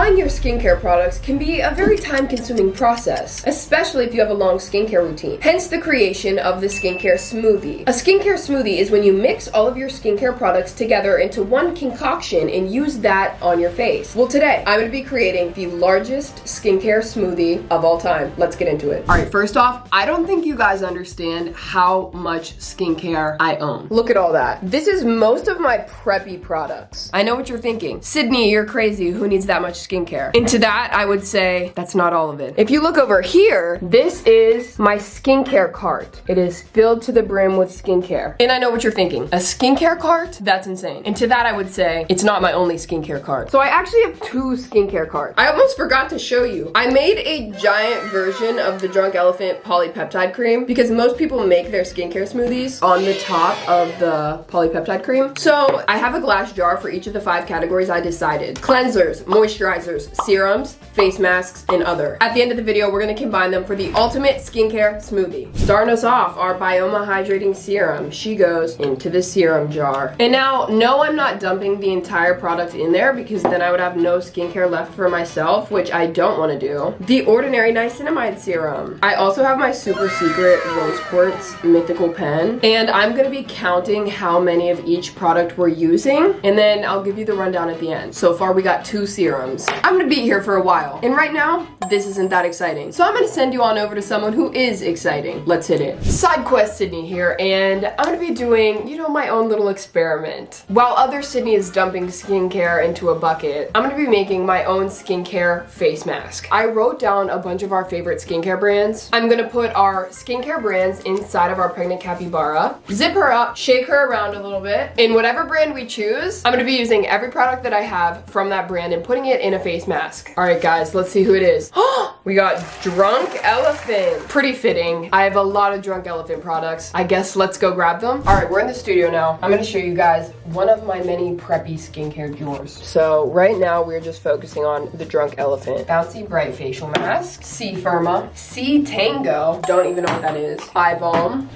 Buying your skincare products can be a very time-consuming process, especially if you have a long skincare routine. Hence the creation of the skincare smoothie. A skincare smoothie is when you mix all of your skincare products together into one concoction and use that on your face. Well, today I'm going to be creating the largest skincare smoothie of all time. Let's get into it. All right, first off, I don't think you guys understand how much skincare I own. Look at all that. This is most of my Preppy products. I know what you're thinking. Sydney, you're crazy. Who needs that much skincare? And to that, I would say that's not all of it. If you look over here, this is my skincare cart. It is filled to the brim with skincare. And I know what you're thinking. A skincare cart? That's insane. And to that, I would say it's not my only skincare cart. So I actually have 2 skincare carts. I almost forgot to show you. I made a giant version of the Drunk Elephant polypeptide cream because most people make their skincare smoothies on the top of the polypeptide cream. So I have a glass jar for each of the 5 categories I decided. Cleansers, moisturizers, serums, face masks, and other. At the end of the video, we're gonna combine them for the ultimate skincare smoothie. Starting us off, our Bioma Hydrating Serum. She goes into the serum jar. And now, no, I'm not dumping the entire product in there because then I would have no skincare left for myself, which I don't wanna do. The Ordinary Niacinamide Serum. I also have my super secret Rose Quartz Mythical Pen, and I'm gonna be counting how many of each product we're using, and then I'll give you the rundown at the end. So far, we got 2 serums. I'm gonna be here for a while, and right now, this isn't that exciting. So I'm gonna send you on over to someone who is exciting. Let's hit it. Side quest Sydney here, and I'm gonna be doing, you know, my own little experiment. While other Sydney is dumping skincare into a bucket, I'm gonna be making my own skincare face mask. I wrote down a bunch of our favorite skincare brands. I'm gonna put our skincare brands inside of our pregnant capybara, zip her up, shake her around a little bit. In whatever brand we choose, I'm gonna be using every product that I have from that brand and putting it in a face mask. All right, guys, let's see who it is. We got Drunk Elephant. Pretty fitting. I have a lot of Drunk Elephant products. I guess let's go grab them. All right, we're in the studio now. I'm gonna show you guys one of my many Preppy skincare drawers. So right now we're just focusing on the Drunk Elephant. Bouncy Bright Facial Mask, C Firma, C Tango, don't even know what that is, Eye Balm.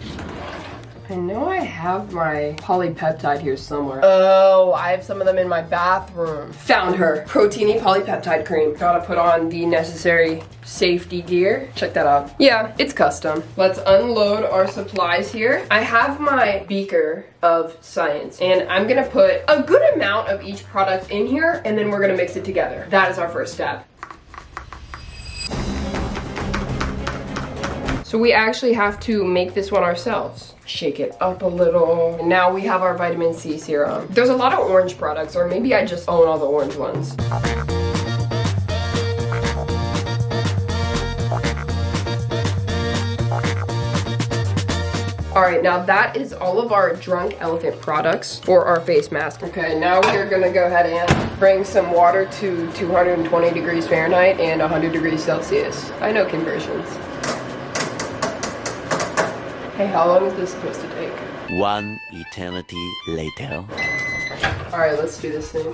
I know I have my polypeptide here somewhere. Oh, I have some of them in my bathroom. Found her. Proteiny polypeptide cream. Gotta put on the necessary safety gear. Check that out. Yeah, it's custom. Let's unload our supplies here. I have my beaker of science, and I'm gonna put a good amount of each product in here, and then we're gonna mix it together. That is our first step. So we actually have to make this one ourselves. Shake it up a little. And now we have our vitamin C serum. There's a lot of orange products, or maybe I just own all the orange ones. All right, now that is all of our Drunk Elephant products for our face mask. Okay, now we're gonna go ahead and bring some water to 220 degrees Fahrenheit and 100 degrees Celsius. I know conversions. Hey, how long is this supposed to take? 1 eternity later. All right, let's do this thing.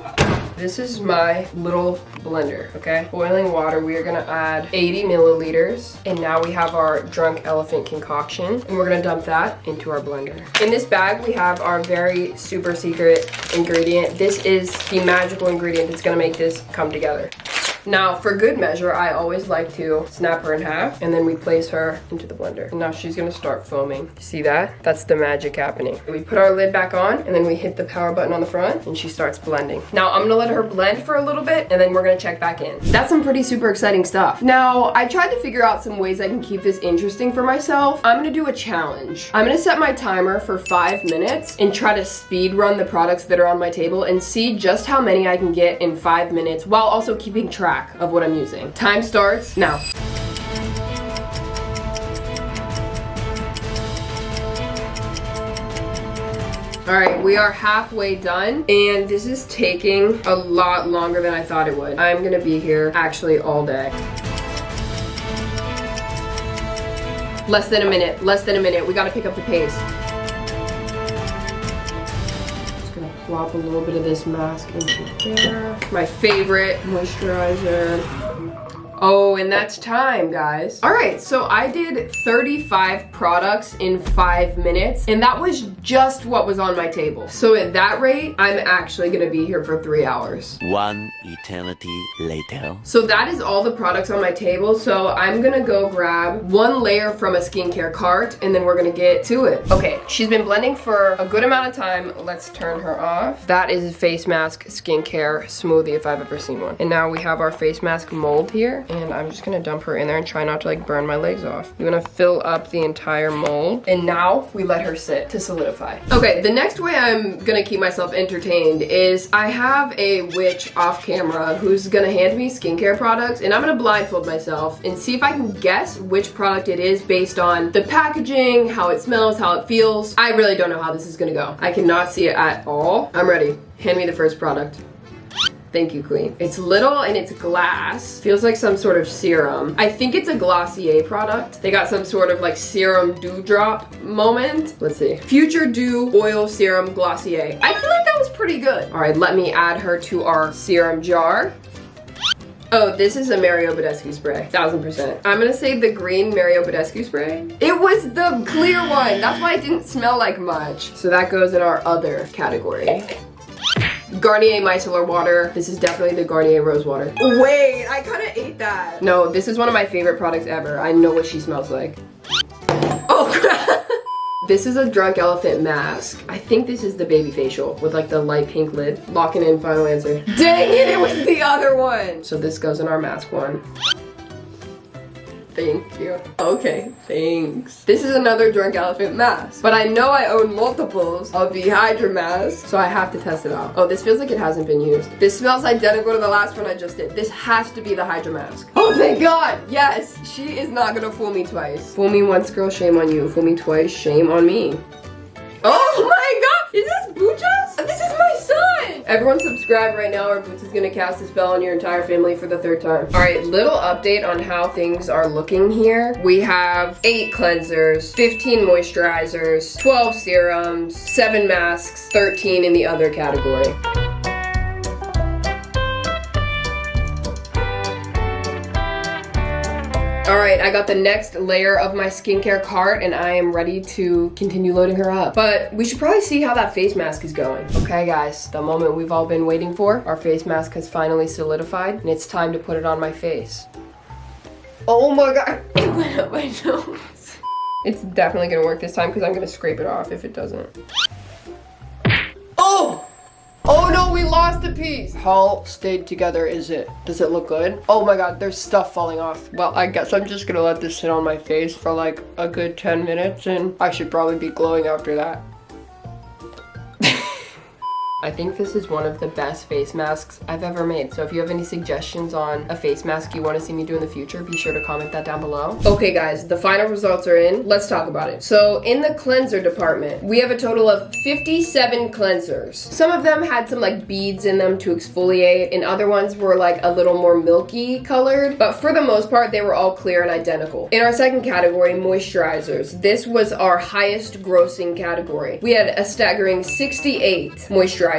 This is my little blender, okay? Boiling water, we are gonna add 80 milliliters. And now we have our Drunk Elephant concoction, and we're gonna dump that into our blender. In this bag, we have our very super secret ingredient. This is the magical ingredient that's gonna make this come together. Now, for good measure, I always like to snap her in half, and then we place her into the blender. And now she's gonna start foaming. See that? That's the magic happening. We put our lid back on, and then we hit the power button on the front, and she starts blending. Now, I'm gonna let her blend for a little bit, and then we're gonna check back in. That's some pretty super exciting stuff. Now, I tried to figure out some ways I can keep this interesting for myself. I'm gonna do a challenge. I'm gonna set my timer for 5 minutes and try to speed run the products that are on my table and see just how many I can get in 5 minutes while also keeping track of what I'm using. Time starts now. All right, we are halfway done, and this is taking a lot longer than I thought it would. I'm gonna be here actually all day. Less than a minute, less than a minute. We gotta pick up the pace. Just gonna plop a little bit of this mask into there. My favorite moisturizer. Oh, and that's time, guys. All right, so I did 35 products in 5 minutes, and that was just what was on my table. So at that rate, I'm actually gonna be here for 3 hours. One eternity later. So that is all the products on my table. So I'm gonna go grab one layer from a skincare cart, and then we're gonna get to it. Okay, she's been blending for a good amount of time. Let's turn her off. That is a face mask skincare smoothie if I've ever seen one. And now we have our face mask mold here, and I'm just gonna dump her in there and try not to like burn my legs off. I'm gonna fill up the entire mold, and now we let her sit to solidify. Okay, the next way I'm gonna keep myself entertained is I have a witch off camera who's gonna hand me skincare products, and I'm gonna blindfold myself and see if I can guess which product it is based on the packaging, how it smells, how it feels. I really don't know how this is gonna go. I cannot see it at all. I'm ready. Hand me the first product. Thank you, Queen. It's little and it's glass. Feels like some sort of serum. I think it's a Glossier product. They got some sort of like serum dewdrop moment. Let's see. Future Dew Oil Serum Glossier. I feel like that was pretty good. All right, let me add her to our serum jar. Oh, this is a Mario Badescu spray, 1000%. I'm gonna save the green Mario Badescu spray. It was the clear one. That's why it didn't smell like much. So that goes in our other category. Garnier Micellar Water. This is definitely the Garnier Rose Water. Wait, I kind of ate that. No, this is one of my favorite products ever. I know what she smells like. Oh, crap. This is a Drunk Elephant mask. I think this is the baby facial with like the light pink lid. Locking in final answer. Dang it, it was the other one. So this goes in our mask one. Thank you. Okay, thanks. This is another Drunk Elephant mask, but I know I own multiples of the Hydra mask, so I have to test it out. Oh, this feels like it hasn't been used. This smells identical to the last one I just did. This has to be the Hydra mask. Oh, thank God. Yes, she is not gonna fool me twice. Fool me once, girl, shame on you. Fool me twice, shame on me. Oh my God, is this Buchas? This is my son. Everyone subscribe right now or Boots is gonna cast a spell on your entire family for the 3rd time. All right, little update on how things are looking here. We have 8 cleansers, 15 moisturizers, 12 serums, 7 masks, 13 in the other category. All right, I got the next layer of my skincare cart and I am ready to continue loading her up. But we should probably see how that face mask is going. Okay guys, the moment we've all been waiting for. Our face mask has finally solidified and it's time to put it on my face. Oh my God, it went up my nose. It's definitely gonna work this time because I'm gonna scrape it off if it doesn't. Oh! Oh no, we lost a piece. How stayed together is it? Does it look good? Oh my God, there's stuff falling off. Well, I guess I'm just gonna let this sit on my face for like a good 10 minutes and I should probably be glowing after that. I think this is one of the best face masks I've ever made. So if you have any suggestions on a face mask you want to see me do in the future, be sure to comment that down below. Okay guys, the final results are in. Let's talk about it. So in the cleanser department, we have a total of 57 cleansers. Some of them had some like beads in them to exfoliate and other ones were like a little more milky colored, but for the most part, they were all clear and identical. In our second category, moisturizers, this was our highest grossing category. We had a staggering 68 moisturizers.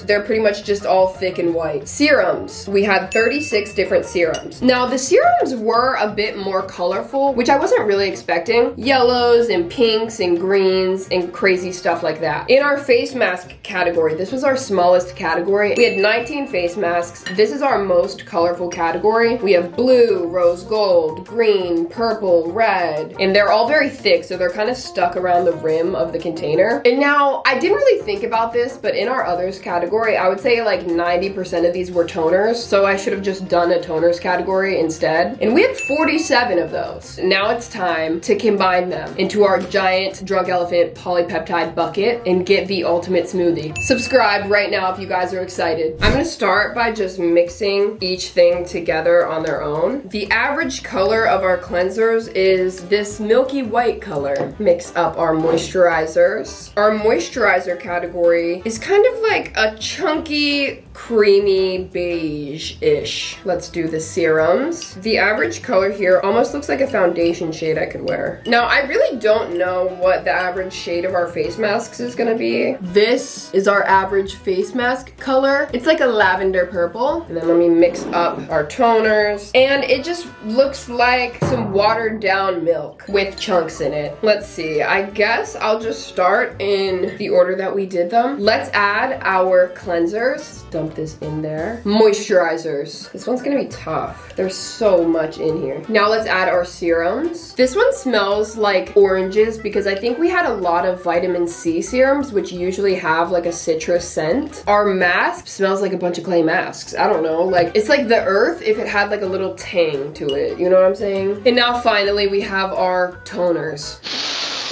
They're pretty much just all thick and white. Serums, we had 36 different serums. Now the serums were a bit more colorful, which I wasn't really expecting. Yellows and pinks and greens and crazy stuff like that. In our face mask category, this was our smallest category. We had 19 face masks. This is our most colorful category. We have blue, rose gold, green, purple, red, and they're all very thick, so they're kind of stuck around the rim of the container. And now, I didn't really think about this, but in our others category, I would say like 90% of these were toners, so I should have just done a toners category instead. And we had 47 of those. Now it's time to combine them into our giant Drunk Elephant polypeptide bucket and get the ultimate smoothie. Subscribe right now if you guys are excited. I'm gonna start by just mixing each thing together on their own. The average color of our cleansers is this milky white color. Mix up our moisturizers. Our moisturizer category is kind of like like a chunky, creamy beige-ish. Let's do the serums. The average color here almost looks like a foundation shade I could wear. Now, I really don't know what the average shade of our face masks is gonna be. This is our average face mask color. It's like a lavender purple. And then let me mix up our toners. And it just looks like some watered down milk with chunks in it. Let's see, I guess I'll just start in the order that we did them. Let's add our cleansers. Dump this in there. Moisturizers. This one's gonna be tough. There's so much in here. Now let's add our serums. This one smells like oranges because I think we had a lot of vitamin C serums, which usually have like a citrus scent. Our mask smells like a bunch of clay masks. I don't know, like it's like the earth if it had like a little tang to it. You know what I'm saying? And now finally we have our toners.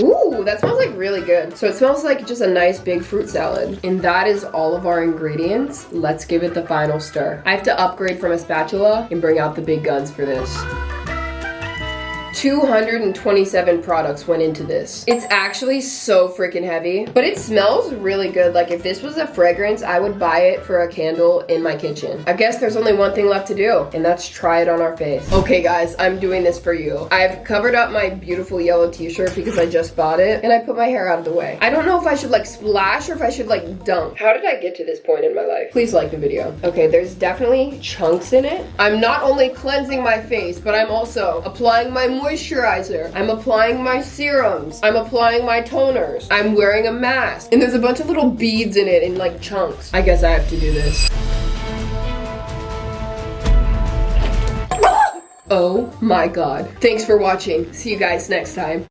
Ooh, that smells like really good. So it smells like just a nice big fruit salad. And that is all of our ingredients. Let's give it the final stir. I have to upgrade from a spatula and bring out the big guns for this. 227 products went into this. It's actually so freaking heavy, but it smells really good. Like if this was a fragrance, I would buy it for a candle in my kitchen. I guess there's only one thing left to do, and that's try it on our face. Okay guys, I'm doing this for you. I've covered up my beautiful yellow t-shirt because I just bought it, and I put my hair out of the way. I don't know if I should like splash or if I should like dunk. How did I get to this point in my life? Please like the video. Okay, there's definitely chunks in it. I'm not only cleansing my face, but I'm also applying my moisturizer. I'm applying my serums. I'm applying my toners. I'm wearing a mask. And there's a bunch of little beads in it in like chunks. I guess I have to do this. Oh my god. Thanks for watching. See you guys next time.